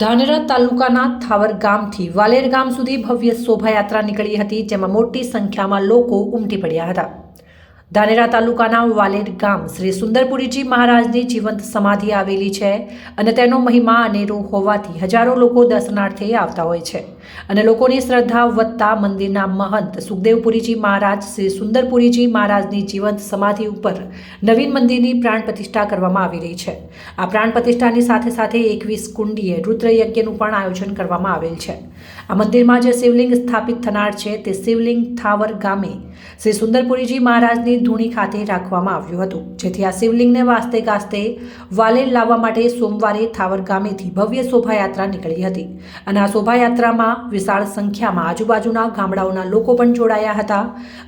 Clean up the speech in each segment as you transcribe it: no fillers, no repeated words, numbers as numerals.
ધાનેરા તાલુકાના થાવર ગામથી વાલેર ગામ સુધી ભવ્ય શોભાયાત્રા નીકળી હતી, જેમાં મોટી સંખ્યામાં લોકો ઉમટી પડ્યા હતા. ધાનેરા તાલુકાના વાલેર ગામ શ્રી સુંદરપુરીજી મહારાજની જીવંત સમાધિ આવેલી છે અને તેનો મહિમા અનેરો હોવાથી હજારો લોકો દર્શનાર્થે આવતા હોય છે અને લોકોની શ્રદ્ધા વધતા મંદિરના મહંત સુખદેવપુરીજી મહારાજ શ્રી સુંદરપુરીજી મહારાજની જીવંત સમાધિ ઉપર નવીન મંદિરની પ્રાણ પ્રતિષ્ઠા કરવામાં આવી રહી છે. આ પ્રાણ પ્રતિષ્ઠાની સાથે સાથે 21 કુંડીએ રુદ્રયજ્ઞનું પણ આયોજન કરવામાં આવેલ છે. આ મંદિરમાં જે શિવલિંગ સ્થાપિત થનાર છે તે શિવલિંગ થાવર ગામે શ્રી સુંદરપુરીજી મહારાજની ધૂણી ખાતે રાખવામાં આવ્યું હતું, જેથી આ શિવલિંગને વાસ્તે ગાસ્તે વાલેર લાવવા માટે સોમવારે થાવર ગામેથી ભવ્ય શોભાયાત્રા નીકળી હતી અને આ શોભાયાત્રામાં વિશાળ સંખ્યામાં આજુબાજુના ગામડાઓના લોકો પણ જોડાયા હતા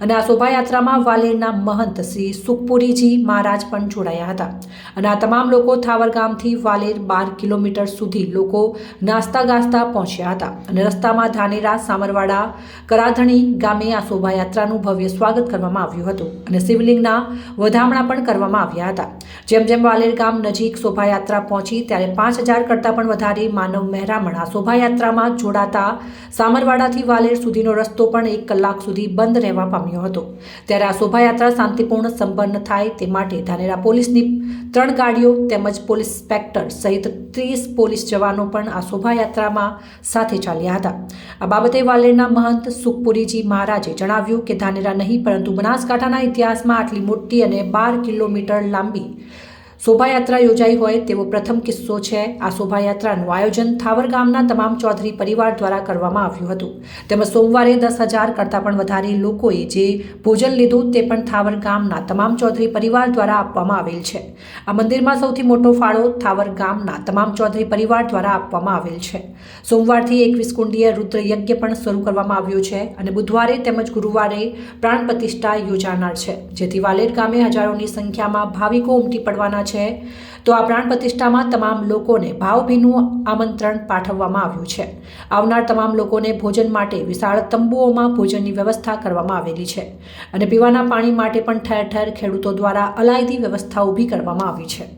અને આ શોભાયાત્રામાં વાલેરના મહંત શ્રી સુખપુરીજી મહારાજ પણ જોડાયા હતા અને આ તમામ લોકો થાવર ગામથી વાલેર 12 કિલોમીટર સુધી લોકો નાસ્તા ગાસ્તા પહોંચ્યા હતા અને રસ્તામાં ધાનેરા સામરવાડા કરાધણી ગામે આ શોભાયાત્રાનું ભવ્ય સ્વાગત કરવામાં આવ્યું હતું અને શિવલિંગના વધામણા પણ કરવામાં આવ્યા હતા. જેમ જેમ વાલેર ગામ નજીક શોભાયાત્રા પહોંચી ત્યારે 5000 કરતાં પણ વધારે માનવ મહેરામણ આ શોભાયાત્રામાં જોડાતા સામરવાડાથી વાલેર સુધીનો રસ્તો પણ 1 કલાક સુધી બંધ રહેવા પામ્યો હતો. ત્યારે આ શોભાયાત્રા શાંતિપૂર્ણ સંપન્ન થાય તે માટે ધાનેરા પોલીસની 3 ગાડીઓ તેમજ પોલીસ ઇન્સ્પેક્ટર સહિત 30 પોલીસ જવાનો પણ આ શોભાયાત્રામાં સાથે ચાલ્યા હતા. આ બાબતે વાલેરના મહંત સુખપુરીજી મહારાજે જણાવ્યું કે ધાનેરા નહીં પરંતુ બનાસકાંઠાના ઇતિહાસમાં આટલી મોટી અને 12 કિલોમીટર લાંબી શોભાયાત્રા યોજાઈ હોય તેવો પ્રથમ કિસ્સો છે. આ શોભાયાત્રાનું આયોજન થાવર ગામના તમામ ચૌધરી પરિવાર દ્વારા કરવામાં આવ્યું હતું. તેમજ સોમવારે 10,000 કરતાં પણ વધારે લોકોએ જે ભોજન લીધું તે પણ થાવર ગામના તમામ ચૌધરી પરિવાર દ્વારા આપવામાં આવેલ છે. આ મંદિરમાં સૌથી મોટો ફાળો થાવર ગામના તમામ ચૌધરી પરિવાર દ્વારા આપવામાં આવેલ છે. સોમવારથી 21 કુંડીય રુદ્ર યજ્ઞ પણ શરૂ કરવામાં આવ્યો છે અને બુધવારે તેમજ ગુરુવારે પ્રાણ પ્રતિષ્ઠા યોજાનાર છે, જેથી વાલેર ગામે હજારોની સંખ્યામાં ભાવિકો ઉમટી પડવાના છે. તો આ પ્રાણ પ્રતિષ્ઠામાં તમામ લોકોને ભાવભીનું આમંત્રણ પાઠવવામાં આવ્યું છે. આવનાર તમામ લોકોને ભોજન માટે વિશાળ તંબુઓમાં ભોજનની વ્યવસ્થા કરવામાં આવેલી છે અને પીવાના પાણી માટે પણ ઠેર ઠેર ખેડૂતો દ્વારા અલાયદી વ્યવસ્થા ઊભી કરવામાં આવી છે.